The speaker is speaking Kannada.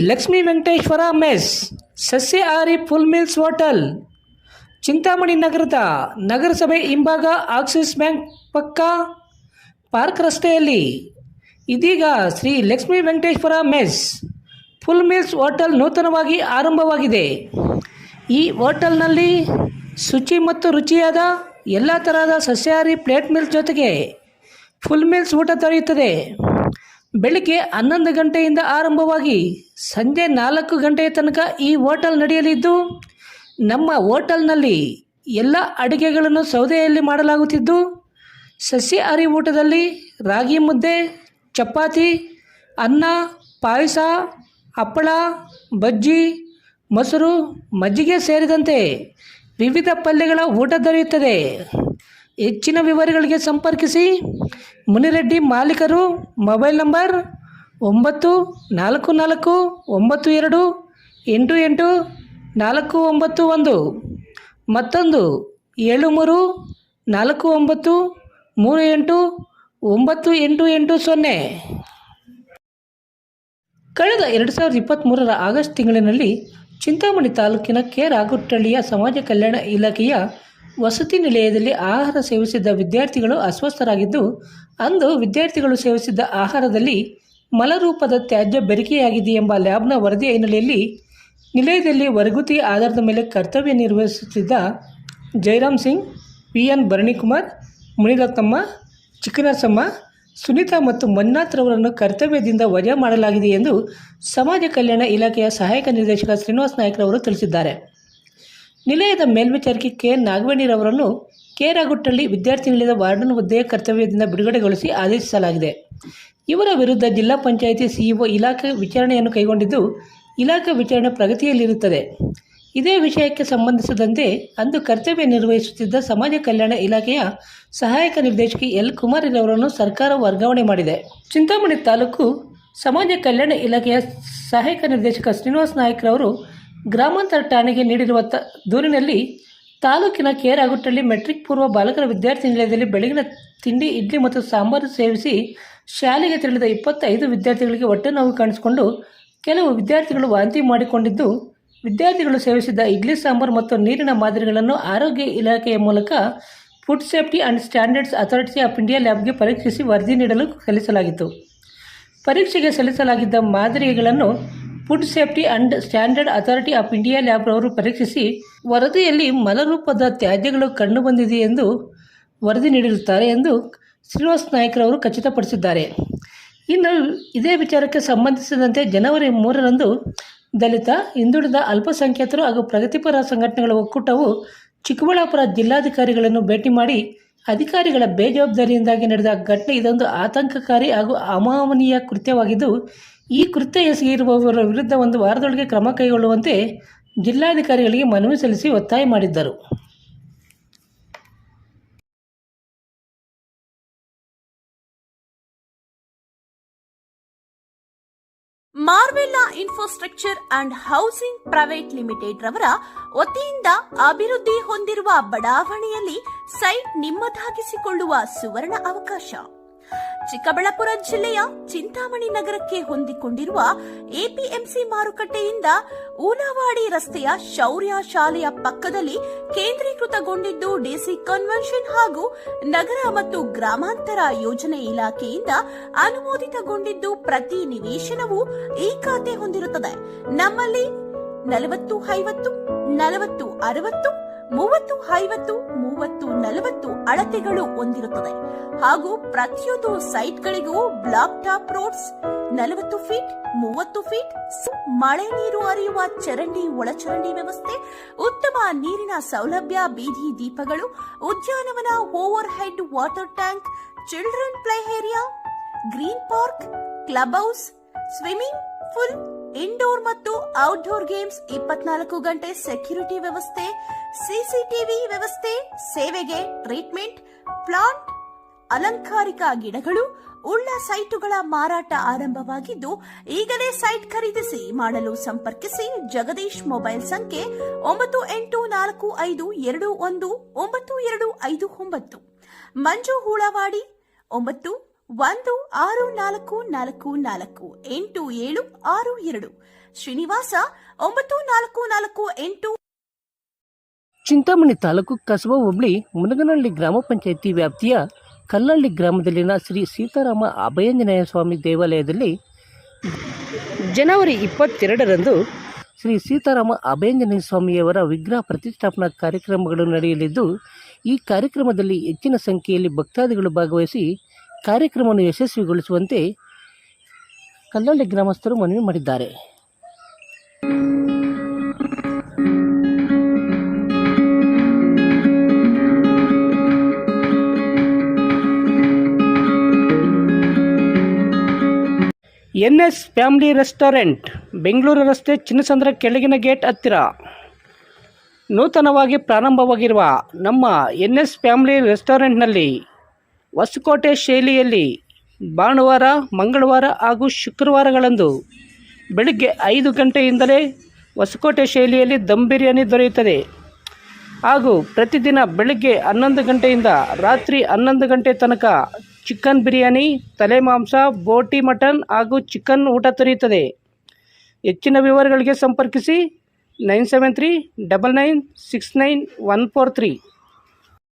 ಲಕ್ಷ್ಮೀ ವೆಂಕಟೇಶ್ವರ ಮೆಸ್ ಸಸ್ಯಾಹಾರಿ ಫುಲ್ ಮೀಲ್ಸ್ ಹೋಟೆಲ್ ಚಿಂತಾಮಣಿ ನಗರದ ನಗರಸಭೆ ಹಿಂಭಾಗ ಆಕ್ಸಿಸ್ ಬ್ಯಾಂಕ್ ಪಕ್ಕ ಪಾರ್ಕ್ ರಸ್ತೆಯಲ್ಲಿ ಇದೀಗ Shri Lakshmi Venkateshwara mess full meals hotel ನೂತನವಾಗಿ ಆರಂಭವಾಗಿದೆ. ಈ ಹೋಟೆಲ್ನಲ್ಲಿ ಶುಚಿ ಮತ್ತು ರುಚಿಯಾದ ಎಲ್ಲ ತರಹದ ಸಸ್ಯಾಹಾರಿ ಪ್ಲೇಟ್ ಮೀಲ್ಸ್ ಜೊತೆಗೆ ಫುಲ್ ಮೀಲ್ಸ್ ಊಟ ದೊರೆಯುತ್ತದೆ. ಬೆಳಿಗ್ಗೆ 11 ಗಂಟೆಯಿಂದ ಆರಂಭವಾಗಿ ಸಂಜೆ 4 ಗಂಟೆಯ ತನಕ ಈ ಹೋಟೆಲ್ ನಡೆಯಲಿದ್ದು, ನಮ್ಮ ಹೋಟೆಲ್ನಲ್ಲಿ ಎಲ್ಲ ಅಡುಗೆಗಳನ್ನು ಸೌದೆಯಲ್ಲಿ ಮಾಡಲಾಗುತ್ತಿದ್ದು, ಸಸ್ಯಾಹಾರಿ ಊಟದಲ್ಲಿ ರಾಗಿ ಮುದ್ದೆ, ಚಪಾತಿ, ಅನ್ನ, ಪಾಯಸ, ಹಪ್ಪಳ, ಬಜ್ಜಿ, ಮೊಸರು, ಮಜ್ಜಿಗೆ ಸೇರಿದಂತೆ ವಿವಿಧ ಪಲ್ಯಗಳ ಊಟ ದೊರೆಯುತ್ತದೆ. ಹೆಚ್ಚಿನ ವಿವರಗಳಿಗೆ ಸಂಪರ್ಕಿಸಿ. ಮುನಿರೆಡ್ಡಿ ಮಾಲೀಕರು. ಮೊಬೈಲ್ ನಂಬರ್ 9442888491, ಮತ್ತೊಂದು 7349389880. ಕಳೆದ 2023ರ ಆಗಸ್ಟ್ ತಿಂಗಳಿನಲ್ಲಿ ಚಿಂತಾಮಣಿ ತಾಲೂಕಿನ ಕೆ. ರಾಗುಟ್ಟಳ್ಳಿಯ ಸಮಾಜ ಕಲ್ಯಾಣ ಇಲಾಖೆಯ ವಸತಿ ನಿಲಯದಲ್ಲಿ ಆಹಾರ ಸೇವಿಸಿದ್ದ ವಿದ್ಯಾರ್ಥಿಗಳು ಅಸ್ವಸ್ಥರಾಗಿದ್ದು, ಅಂದು ವಿದ್ಯಾರ್ಥಿಗಳು ಸೇವಿಸಿದ್ದ ಆಹಾರದಲ್ಲಿ ಮಲರೂಪದ ತ್ಯಾಜ್ಯ ಬೆರಿಕೆಯಾಗಿದೆ ಎಂಬ ಲ್ಯಾಬ್ನ ವರದಿಯ ಹಿನ್ನೆಲೆಯಲ್ಲಿ ನಿಲಯದಲ್ಲಿ ಹೊರಗುತ್ತಿಗೆ ಆಧಾರದ ಮೇಲೆ ಕರ್ತವ್ಯ ನಿರ್ವಹಿಸುತ್ತಿದ್ದ ಜೈರಾಮ್ ಸಿಂಗ್, ವಿ.ಎನ್. ಭರಣಿಕುಮಾರ್, ಮುನಿರತ್ನಮ್ಮ, ಚಿಕ್ಕನರಸಮ್ಮ, ಸುನೀತಾ ಮತ್ತು ಮಂಜುನಾಥ್ ರವರನ್ನು ಕರ್ತವ್ಯದಿಂದ ವಜಾ ಮಾಡಲಾಗಿದೆ ಎಂದು ಸಮಾಜ ಕಲ್ಯಾಣ ಇಲಾಖೆಯ ಸಹಾಯಕ ನಿರ್ದೇಶಕ ಶ್ರೀನಿವಾಸ ನಾಯ್ಕರವರು ತಿಳಿಸಿದ್ದಾರೆ. ನಿಲಯದ ಮೇಲ್ವಿಚಾರಕಿ ಕೆ. ನಾಗವೇಣಿರವರನ್ನು ಕೆ. ರಾಗುಟ್ಟಳ್ಳಿ ವಿದ್ಯಾರ್ಥಿ ನಿಲಯದ ವಾರ್ಡನ್ ಹುದ್ದೆಯ ಕರ್ತವ್ಯದಿಂದ ಬಿಡುಗಡೆಗೊಳಿಸಿ ಆದೇಶಿಸಲಾಗಿದೆ. ಇವರ ವಿರುದ್ಧ ಜಿಲ್ಲಾ ಪಂಚಾಯಿತಿ ಸಿಇಒ ಇಲಾಖೆ ವಿಚಾರಣೆಯನ್ನು ಕೈಗೊಂಡಿದ್ದು, ಇಲಾಖೆ ವಿಚಾರಣೆ ಪ್ರಗತಿಯಲ್ಲಿರುತ್ತದೆ. ಇದೇ ವಿಷಯಕ್ಕೆ ಸಂಬಂಧಿಸಿದಂತೆ ಅಂದು ಕರ್ತವ್ಯ ನಿರ್ವಹಿಸುತ್ತಿದ್ದ ಸಮಾಜ ಕಲ್ಯಾಣ ಇಲಾಖೆಯ ಸಹಾಯಕ ನಿರ್ದೇಶಕಿ ಎಲ್. ಕುಮಾರಿರವರನ್ನು ಸರ್ಕಾರ ವರ್ಗಾವಣೆ ಮಾಡಿದೆ. ಚಿಂತಾಮಣಿ ತಾಲೂಕು ಸಮಾಜ ಕಲ್ಯಾಣ ಇಲಾಖೆಯ ಸಹಾಯಕ ನಿರ್ದೇಶಕ ಶ್ರೀನಿವಾಸ ನಾಯ್ಕರವರು ಗ್ರಾಮಾಂತರ ಠಾಣೆಗೆ ನೀಡಿರುವ ದೂರಿನಲ್ಲಿ ತಾಲೂಕಿನ ಕೆ. ರಾಗುಟ್ಟಳ್ಳಿ ಮೆಟ್ರಿಕ್ ಪೂರ್ವ ಬಾಲಕರ ವಿದ್ಯಾರ್ಥಿ ನಿಲಯದಲ್ಲಿ ಬೆಳಗಿನ ತಿಂಡಿ ಇಡ್ಲಿ ಮತ್ತು ಸಾಂಬಾರು ಸೇವಿಸಿ ಶಾಲೆಗೆ ತೆರಳಿದ 25 ವಿದ್ಯಾರ್ಥಿಗಳಿಗೆ ಹೊಟ್ಟೆ ನೋವು ಕಾಣಿಸಿಕೊಂಡು ಕೆಲವು ವಿದ್ಯಾರ್ಥಿಗಳು ವಾಂತಿ ಮಾಡಿಕೊಂಡಿದ್ದು, ವಿದ್ಯಾರ್ಥಿಗಳು ಸೇವಿಸಿದ್ದ ಇಡ್ಲಿ ಸಾಂಬಾರು ಮತ್ತು ನೀರಿನ ಮಾದರಿಗಳನ್ನು ಆರೋಗ್ಯ ಇಲಾಖೆಯ ಮೂಲಕ food safety and standards authority of India ಲ್ಯಾಬ್ಗೆ ಪರೀಕ್ಷಿಸಿ ವರದಿ ನೀಡಲು ಸಲ್ಲಿಸಲಾಗಿತ್ತು. ಪರೀಕ್ಷೆಗೆ ಸಲ್ಲಿಸಲಾಗಿದ್ದ ಮಾದರಿಗಳನ್ನು food safety and standard authority of India lab ರವರು ಪರೀಕ್ಷಿಸಿ ವರದಿಯಲ್ಲಿ ಮಲರೂಪದ ತ್ಯಾಜ್ಯಗಳು ಕಂಡುಬಂದಿದೆ ಎಂದು ವರದಿ ನೀಡಿರುತ್ತಾರೆ ಎಂದು ಶ್ರೀನಿವಾಸ ನಾಯ್ಕರವರು ಖಚಿತಪಡಿಸಿದ್ದಾರೆ. ಇನ್ನು ಇದೇ ವಿಚಾರಕ್ಕೆ ಸಂಬಂಧಿಸಿದಂತೆ ಜನವರಿ 3ರಂದು ದಲಿತ, ಹಿಂದುಳಿದ, ಅಲ್ಪಸಂಖ್ಯಾತರು ಹಾಗೂ ಪ್ರಗತಿಪರ ಸಂಘಟನೆಗಳ ಒಕ್ಕೂಟವು ಚಿಕ್ಕಬಳ್ಳಾಪುರ ಜಿಲ್ಲಾಧಿಕಾರಿಗಳನ್ನು ಭೇಟಿ ಮಾಡಿ ಅಧಿಕಾರಿಗಳ ಬೇಜವಾಬ್ದಾರಿಯಿಂದಾಗಿ ನಡೆದ ಘಟನೆ ಇದೊಂದು ಆತಂಕಕಾರಿ ಹಾಗೂ ಅಮಾನವೀಯ ಕೃತ್ಯವಾಗಿದ್ದು, ಈ ಕೃತ್ಯ ಎಸಗಿರುವವರ ವಿರುದ್ಧ 1 ವಾರದೊಳಗೆ ಕ್ರಮ ಕೈಗೊಳ್ಳುವಂತೆ ಜಿಲ್ಲಾಧಿಕಾರಿಗಳಿಗೆ ಮನವಿ ಸಲ್ಲಿಸಿ ಒತ್ತಾಯ ಮಾಡಿದ್ದರು. ಮಾರ್ವೆಲ್ಲಾ infrastructure and housing private limited ರವರ ವತಿಯಿಂದ ಅಭಿವೃದ್ಧಿ ಹೊಂದಿರುವ ಬಡಾವಣೆಯಲ್ಲಿ ಸೈಟ್ ನಿಮ್ಮದಾಗಿಸಿಕೊಳ್ಳುವ ಸುವರ್ಣ ಅವಕಾಶ. ಚಿಕ್ಕಬಳ್ಳಾಪುರ ಜಿಲ್ಲೆಯ ಚಿಂತಾಮಣಿ ನಗರಕ್ಕೆ ಹೊಂದಿಕೊಂಡಿರುವ ಎಪಿಎಂಸಿ ಮಾರುಕಟ್ಟೆಯಿಂದ ಊನವಾಡಿ ರಸ್ತೆಯ ಶೌರ್ಯ ಶಾಲೆಯ ಪಕ್ಕದಲ್ಲಿ ಕೇಂದ್ರೀಕೃತಗೊಂಡಿದ್ದು, ಡಿಸಿ ಕನ್ವೆನ್ಷನ್ ಹಾಗೂ ನಗರ ಮತ್ತು ಗ್ರಾಮಾಂತರ ಯೋಜನೆ ಇಲಾಖೆಯಿಂದ ಅನುಮೋದಿತಗೊಂಡಿದ್ದು, ಪ್ರತಿ ನಿವೇಶನವು ಈ ಖಾತೆ ಹೊಂದಿರುತ್ತದೆ. ನಮ್ಮಲ್ಲಿ 40-50, 40-60, 30-50, 30-40 ಅಳತೆಗಳು ಹೊಂದಿರುತ್ತದೆ ಹಾಗೂ ಪ್ರತಿಯೊಂದು ಸೈಟ್ಗಳಿಗೂ black top roads, 40 feet, 30 feet, ಮಳೆ ನೀರು ಹರಿಯುವ ಚರಂಡಿ, ಒಳಚರಂಡಿ ವ್ಯವಸ್ಥೆ, ಉತ್ತಮ ನೀರಿನ ಸೌಲಭ್ಯ, ಬೀದಿ ದೀಪಗಳು, ಉದ್ಯಾನವನ, over head water tank, children play area, green park, club house, swimming pool, indoor ಮತ್ತು ಔಟ್ಡೋರ್ ಗೇಮ್ಸ್, 24 ಗಂಟೆ ಸೆಕ್ಯೂರಿಟಿ ವ್ಯವಸ್ಥೆ, ಸಿಸಿಟಿವಿ ವ್ಯವಸ್ಥೆ, ಸೇವೆಗೆ ಟ್ರೀಟ್ಮೆಂಟ್ ಪ್ಲಾಂಟ್, ಅಲಂಕಾರಿಕ ಗಿಡಗಳು ಉಳ್ಳ ಸೈಟುಗಳ ಮಾರಾಟ ಆರಂಭವಾಗಿದ್ದು, ಈಗಲೇ ಸೈಟ್ ಖರೀದಿಸಿ ಮಾಡಲು ಸಂಪರ್ಕಿಸಿ. ಜಗದೀಶ್ ಮೊಬೈಲ್ ಸಂಖ್ಯೆ 9842219259. ಮಂಜು ಹೂಳವಾಡಿ 9164448762. ಶ್ರೀನಿವಾಸ 9448. ಚಿಂತಾಮಣಿ ತಾಲೂಕು ಕಸಬಾ ಹೋಬಳಿ ಮುನಗನಹಳ್ಳಿ ಗ್ರಾಮ ಪಂಚಾಯಿತಿ ವ್ಯಾಪ್ತಿಯ ಕಲ್ಲಹಳ್ಳಿ ಗ್ರಾಮದಲ್ಲಿನ ಶ್ರೀ ಸೀತಾರಾಮ ಅಭಯಾಂಜನೇಯ ಸ್ವಾಮಿ ದೇವಾಲಯದಲ್ಲಿ ಜನವರಿ 22ರಂದು ಶ್ರೀ ಸೀತಾರಾಮ ಅಭಯಾಂಜನೇಯ ಸ್ವಾಮಿಯವರ ವಿಗ್ರಹ ಪ್ರತಿಷ್ಠಾಪನಾ ಕಾರ್ಯಕ್ರಮಗಳು ನಡೆಯಲಿದ್ದು, ಈ ಕಾರ್ಯಕ್ರಮದಲ್ಲಿ ಹೆಚ್ಚಿನ ಸಂಖ್ಯೆಯಲ್ಲಿ ಭಕ್ತಾದಿಗಳು ಭಾಗವಹಿಸಿ ಕಾರ್ಯಕ್ರಮವನ್ನು ಯಶಸ್ವಿಗೊಳಿಸುವಂತೆ ಕಲ್ಲಹಳ್ಳಿ ಗ್ರಾಮಸ್ಥರು ಮನವಿ ಮಾಡಿದ್ದಾರೆ. NS ಫ್ಯಾಮಿಲಿ ರೆಸ್ಟೋರೆಂಟ್, ಬೆಂಗಳೂರು ರಸ್ತೆ, ಚಿನ್ನಸಂದ್ರ ಕೆಳಗಿನ ಗೇಟ್ ಹತ್ತಿರ. ನೂತನವಾಗಿ ಪ್ರಾರಂಭವಾಗಿರುವ ನಮ್ಮ NS ಫ್ಯಾಮಿಲಿ ರೆಸ್ಟೋರೆಂಟ್ನಲ್ಲಿ ಹೊಸಕೋಟೆ ಶೈಲಿಯಲ್ಲಿ ಭಾನುವಾರ, ಮಂಗಳವಾರ ಹಾಗೂ ಶುಕ್ರವಾರಗಳಂದು ಬೆಳಗ್ಗೆ 5 ಗಂಟೆಯಿಂದಲೇ ಹೊಸಕೋಟೆ ಶೈಲಿಯಲ್ಲಿ ದಮ್ ಬಿರಿಯಾನಿ ದೊರೆಯುತ್ತದೆ ಹಾಗೂ ಪ್ರತಿದಿನ ಬೆಳಗ್ಗೆ 11 ಗಂಟೆಯಿಂದ ರಾತ್ರಿ 11 ಗಂಟೆ ತನಕ ಚಿಕನ್ ಬಿರಿಯಾನಿ, ತಲೆ ಮಾಂಸ, ಬೋಟಿ ಮಟನ್ ಹಾಗೂ ಚಿಕನ್ ಊಟ ದೊರೆಯುತ್ತದೆ. ಹೆಚ್ಚಿನ ವಿವರಗಳಿಗೆ ಸಂಪರ್ಕಿಸಿ 9739969143.